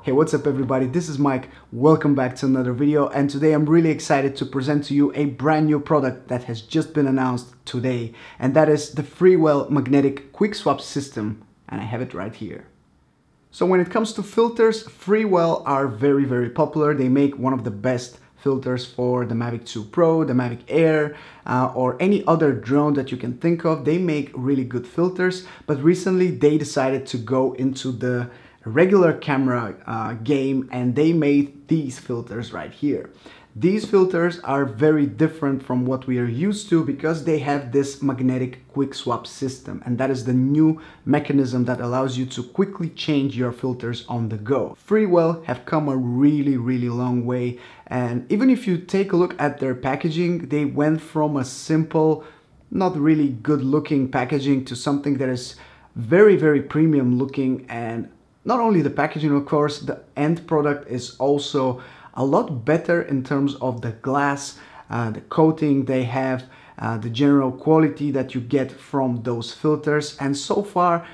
Hey, what's up everybody? This is Mike. Welcome back to another video, and today I'm really excited to present to you a brand new product that has just been announced today, and that is the Freewell magnetic quick swap system, and I have it right here. So when it comes to filters, Freewell are very popular. They make one of the best filters for the Mavic 2 Pro, the Mavic Air, or any other drone that you can think of. They make really good filters, but recently they decided to go into the regular camera game, and they made these filters right here. These filters are very different from what we are used to because they have this magnetic quick swap system, and that is the new mechanism that allows you to quickly change your filters on the go. Freewell have come a really long way, and even if you take a look at their packaging, they went from a simple, not really good looking packaging to something that is very premium looking. And not only the packaging, of course, the end product is also a lot better in terms of the glass, the coating they have, the general quality that you get from those filters. And so far,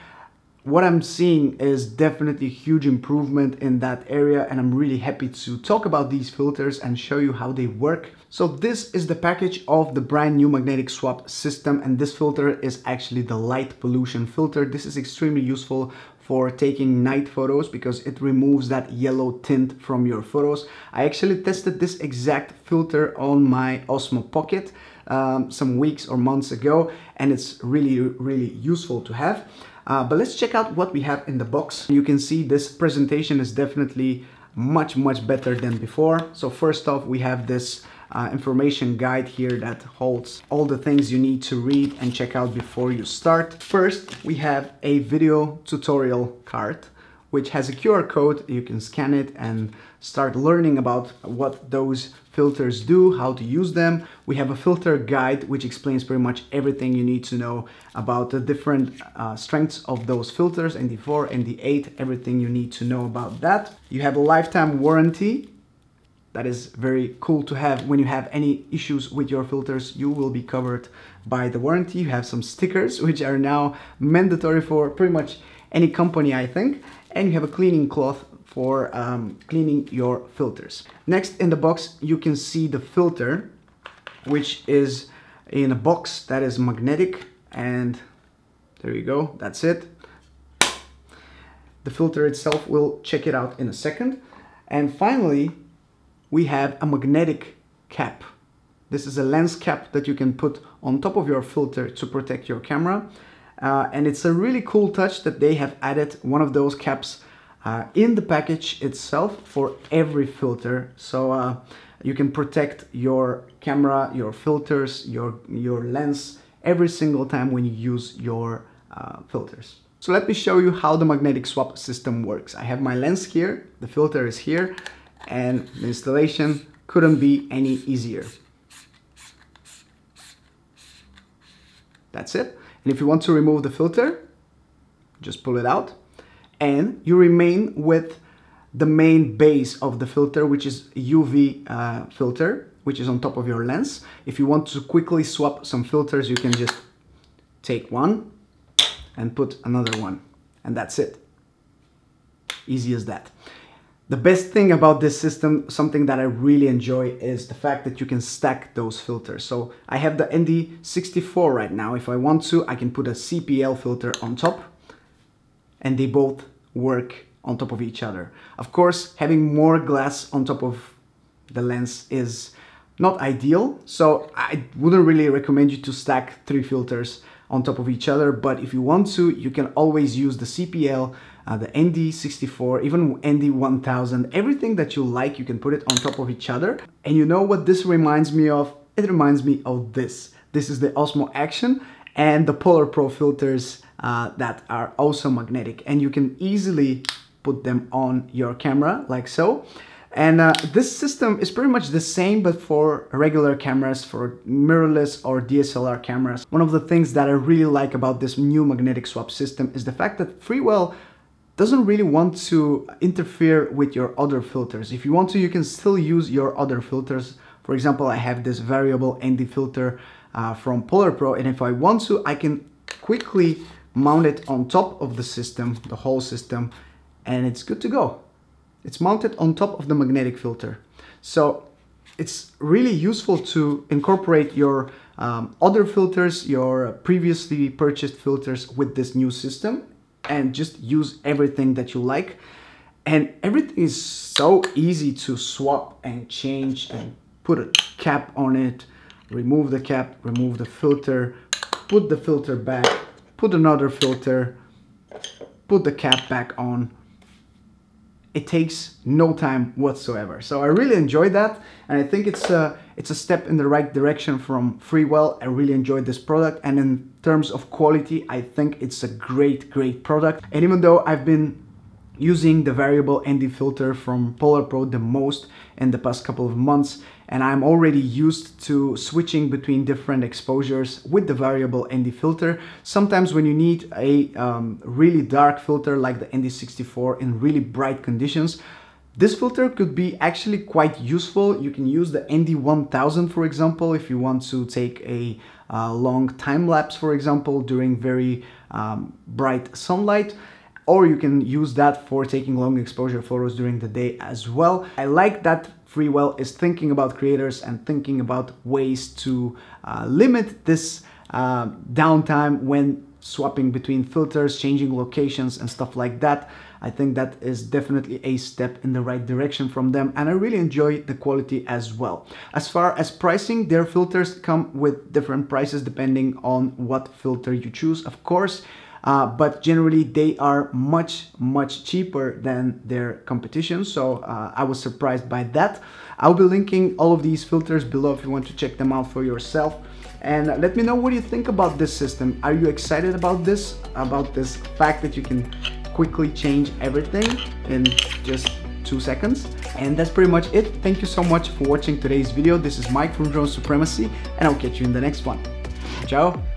what I'm seeing is definitely a huge improvement in that area, and I'm really happy to talk about these filters and show you how they work. So this is the package of the brand new magnetic swap system, and this filter is actually the light pollution filter. This is extremely useful for taking night photos because it removes that yellow tint from your photos. I actually tested this exact filter on my Osmo Pocket some weeks or months ago, and it's really useful to have. But let's check out what we have in the box. You can see this presentation is definitely much better than before. So first off, we have this information guide here that holds all the things you need to read and check out before you start. First, we have a video tutorial card, which has a QR code. You can scan it and start learning about what those filters do, how to use them. We have a filter guide, which explains pretty much everything you need to know about the different strengths of those filters, ND4, ND8, everything you need to know about that. You have a lifetime warranty. That is very cool to have. When you have any issues with your filters, you will be covered by the warranty. You have some stickers, which are now mandatory for pretty much any company, I think. And you have a cleaning cloth for cleaning your filters. Next in the box, you can see the filter, which is in a box that is magnetic. And there you go, that's it. The filter itself, we'll check it out in a second. And finally, we have a magnetic cap. This is a lens cap that you can put on top of your filter to protect your camera. And it's a really cool touch that they have added one of those caps in the package itself for every filter. So you can protect your camera, your filters, your lens every single time when you use your filters. So let me show you how the magnetic swap system works. I have my lens here, the filter is here, and the installation couldn't be any easier. That's it. And if you want to remove the filter, just pull it out, and you remain with the main base of the filter, which is UV filter, which is on top of your lens. If you want to quickly swap some filters, you can just take one and put another one, and that's it. Easy as that. The best thing about this system, something that I really enjoy, is the fact that you can stack those filters. So I have the ND64 right now. If I want to, I can put a CPL filter on top, and they both work on top of each other. Of course, having more glass on top of the lens is not ideal, so I wouldn't really recommend you to stack 3 filters on top of each other, but if you want to, you can always use the CPL, the ND64, even ND1000, everything that you like, you can put it on top of each other. And you know what this reminds me of? It reminds me of this. This is the Osmo Action and the Polar Pro filters that are also magnetic, and you can easily put them on your camera like so. And this system is pretty much the same, but for regular cameras, for mirrorless or DSLR cameras. One of the things that I really like about this new magnetic swap system is the fact that Freewell doesn't really want to interfere with your other filters. If you want to, you can still use your other filters. For example, I have this variable ND filter from Polar Pro, and if I want to, I can quickly mount it on top of the system, the whole system, and it's good to go. It's mounted on top of the magnetic filter. So it's really useful to incorporate your other filters, your previously purchased filters with this new system, and just use everything that you like. And everything is so easy to swap and change and put a cap on it, remove the cap, remove the filter, put the filter back, put another filter, put the cap back on. It takes no time whatsoever. So I really enjoyed that, and I think it's a step in the right direction from Freewell. I really enjoyed this product, and in terms of quality, I think it's a great product. And even though I've been using the variable ND filter from Polar Pro the most in the past couple of months, and I'm already used to switching between different exposures with the variable ND filter. Sometimes when you need a really dark filter like the ND64 in really bright conditions, this filter could be actually quite useful. You can use the ND1000, for example, if you want to take a long time lapse, for example, during very bright sunlight. Or you can use that for taking long exposure photos during the day as well. I like that Freewell is thinking about creators and thinking about ways to limit this downtime when swapping between filters, changing locations and stuff like that. I think that is definitely a step in the right direction from them, and I really enjoy the quality as well. As far as pricing, their filters come with different prices depending on what filter you choose, of course. But generally they are much cheaper than their competition, so I was surprised by that. I'll be linking all of these filters below if you want to check them out for yourself. And let me know what you think about this system. Are you excited about this fact that you can quickly change everything in just 2 seconds? And that's pretty much it. Thank you so much for watching today's video. This is Mike from Drone Supremacy, and I'll catch you in the next one. Ciao!